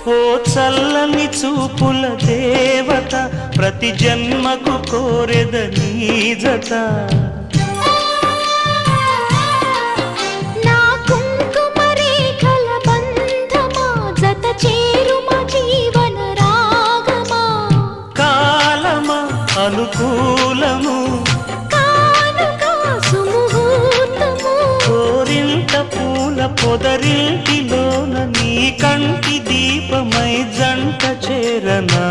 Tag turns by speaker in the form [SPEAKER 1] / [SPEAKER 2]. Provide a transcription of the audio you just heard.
[SPEAKER 1] ఓ చల్లని చూపుల దేవత ప్రతి జన్మకు కోరెద నీ జత
[SPEAKER 2] నా కుంకుమ రేఖల బంధమా జత చేరుమా జీవన రాగమా
[SPEAKER 1] కాలమా అనుకూలము
[SPEAKER 2] కానుక సుముహూర్తము
[SPEAKER 1] కోరింత పూల పొదరింటిలోన నీ కంటి దీపమై జంట చేరనా